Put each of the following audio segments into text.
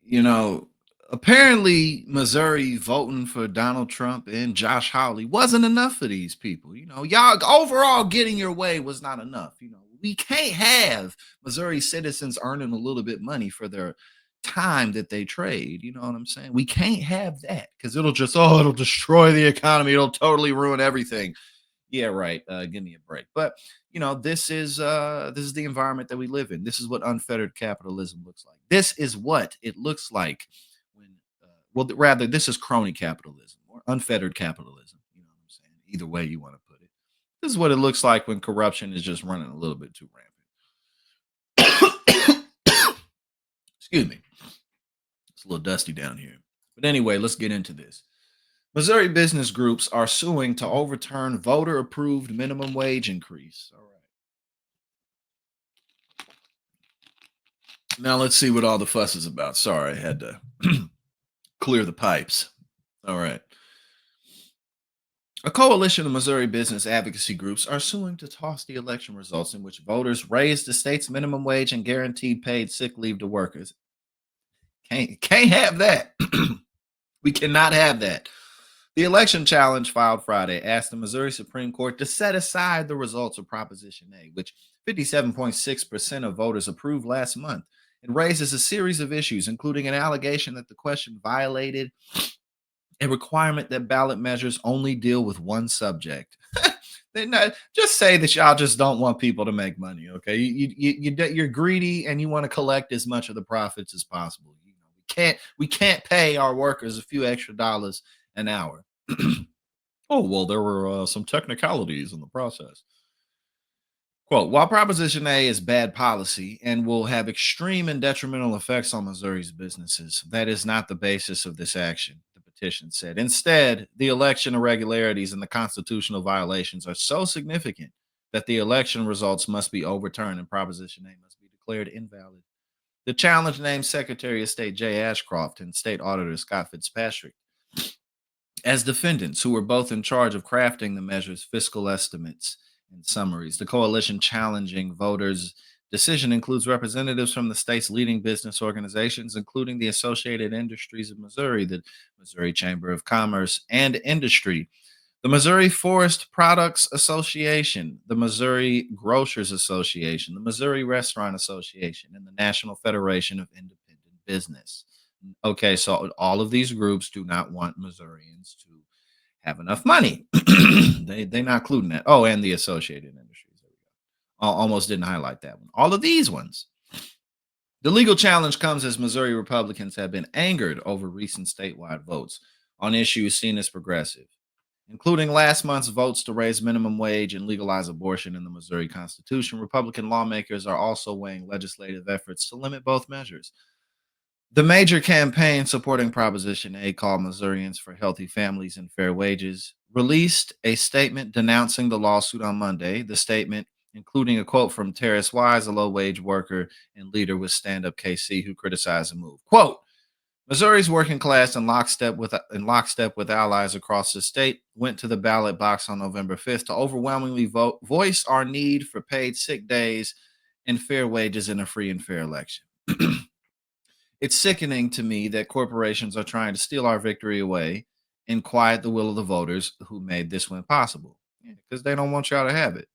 you know, apparently Missouri voting for Donald Trump and Josh Hawley wasn't enough for these people. Y'all overall getting your way was not enough. We can't have Missouri citizens earning a little bit money for their time that they trade. You know what I'm saying? We can't have that because it'll destroy the economy. It'll totally ruin everything. Yeah, right. Give me a break. But this is the environment that we live in. This is what unfettered capitalism looks like. This is what it looks like when, rather, this is crony capitalism or unfettered capitalism. You know what I'm saying? Either way you want to put it. This is what it looks like when corruption is just running a little bit too rampant. Excuse me. It's a little dusty down here. But anyway, let's get into this. Missouri business groups are suing to overturn voter approved minimum wage increase. All right. Now let's see what all the fuss is about. Sorry, I had to clear the pipes. All right. A coalition of Missouri business advocacy groups are suing to toss the election results in which voters raised the state's minimum wage and guaranteed paid sick leave to workers. Can't have that. We cannot have that. The election challenge filed Friday asked the Missouri Supreme Court to set aside the results of Proposition A, which 57.6% of voters approved last month. It raises a series of issues, including an allegation that the question violated a requirement that ballot measures only deal with one subject. Just say that y'all just don't want people to make money, okay? You're greedy and you want to collect as much of the profits as possible. We can't pay our workers a few extra dollars an hour. Oh, well, there were some technicalities in the process. Quote, while Proposition A is bad policy and will have extreme and detrimental effects on Missouri's businesses, that is not the basis of this action, the petition said. Instead, the election irregularities and the constitutional violations are so significant that the election results must be overturned and Proposition A must be declared invalid. The challenge named Secretary of State Jay Ashcroft and State Auditor Scott Fitzpatrick as defendants who were both in charge of crafting the measure's fiscal estimates and summaries. The coalition challenging voters' decision includes representatives from the state's leading business organizations, including the Associated Industries of Missouri, the Missouri Chamber of Commerce and Industry, the Missouri Forest Products Association, the Missouri Grocers Association, the Missouri Restaurant Association, and the National Federation of Independent Business. Okay, so all of these groups do not want Missourians to have enough money. They're not including that. Oh, and the associated industries. There we go. Almost didn't highlight that one. All of these ones. The legal challenge comes as Missouri Republicans have been angered over recent statewide votes on issues seen as progressive, including last month's votes to raise minimum wage and legalize abortion in the Missouri Constitution. Republican lawmakers are also weighing legislative efforts to limit both measures. The major campaign supporting Proposition A, called Missourians for Healthy Families and Fair Wages, released a statement denouncing the lawsuit on Monday. The statement, including a quote from Terrace Wise, a low wage worker and leader with Stand Up KC, who criticized the move. Quote, Missouri's working class, in lockstep with allies across the state, went to the ballot box on November 5th to overwhelmingly voice our need for paid sick days and fair wages in a free and fair election. It's sickening to me that corporations are trying to steal our victory away and quiet the will of the voters who made this win possible because they don't want y'all to have it.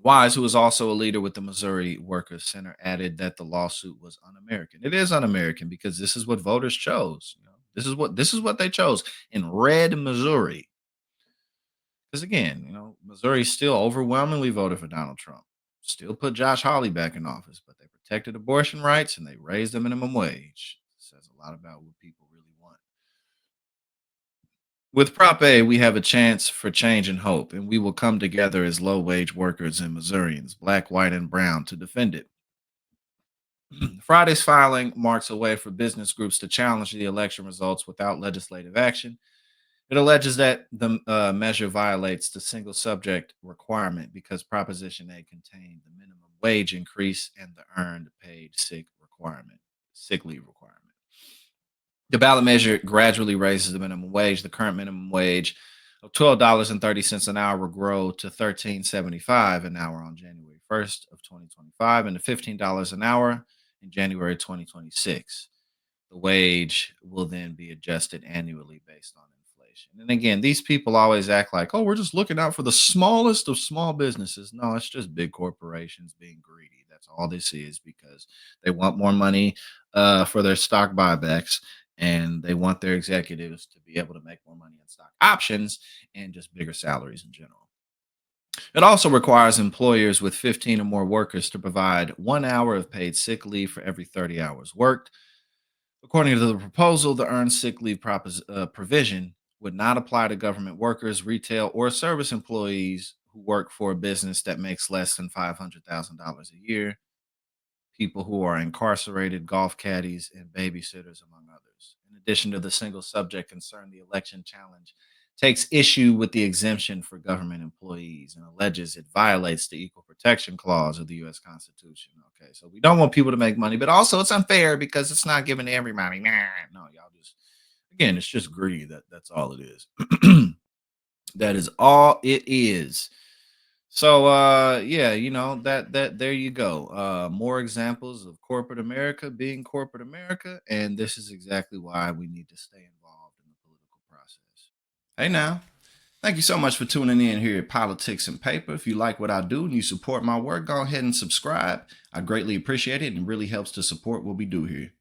Wise, who is also a leader with the Missouri Workers Center, added that the lawsuit was un-American. It is un-American because this is what voters chose. This is what they chose in red Missouri. Because again, Missouri still overwhelmingly voted for Donald Trump. Still put Josh Hawley back in office, but they protected abortion rights and they raised the minimum wage. Says a lot about what people really want. With Prop A, we have a chance for change and hope, and we will come together as low wage workers and Missourians, black, white, and brown, to defend it. Friday's filing marks a way for business groups to challenge the election results without legislative action. It alleges that the measure violates the single subject requirement because Proposition A contained the minimum wage increase and the earned paid sick leave requirement. The ballot measure gradually raises the minimum wage. The current minimum wage of $12.30 an hour will grow to $13.75 an hour on January 1st of 2025, and to $15 an hour in January 2026. The wage will then be adjusted annually based on inflation. And again, these people always act like, oh, we're just looking out for the smallest of small businesses. No, it's just big corporations being greedy. That's all this is, because they want more money for their stock buybacks, and they want their executives to be able to make more money in stock options and just bigger salaries in general. It also requires employers with 15 or more workers to provide 1 hour of paid sick leave for every 30 hours worked. According to the proposal, the earned sick leave provision would not apply to government workers, retail, or service employees who work for a business that makes less than $500,000 a year, people who are incarcerated, golf caddies, and babysitters, among others. In addition to the single subject concern, the election challenge takes issue with the exemption for government employees and alleges it violates the Equal Protection Clause of the U.S. Constitution. Okay, so we don't want people to make money, but also it's unfair because it's not given to everybody. Nah, no, y'all just, again, it's just greedy. That's all it is. That is all it is. So yeah, that there you go. More examples of corporate America being corporate America, and this is exactly why we need to stay involved in the political process. Hey now, thank you so much for tuning in here at Politics and Paper. If you like what I do and you support my work, go ahead and subscribe. I greatly appreciate it and it really helps to support what we do here.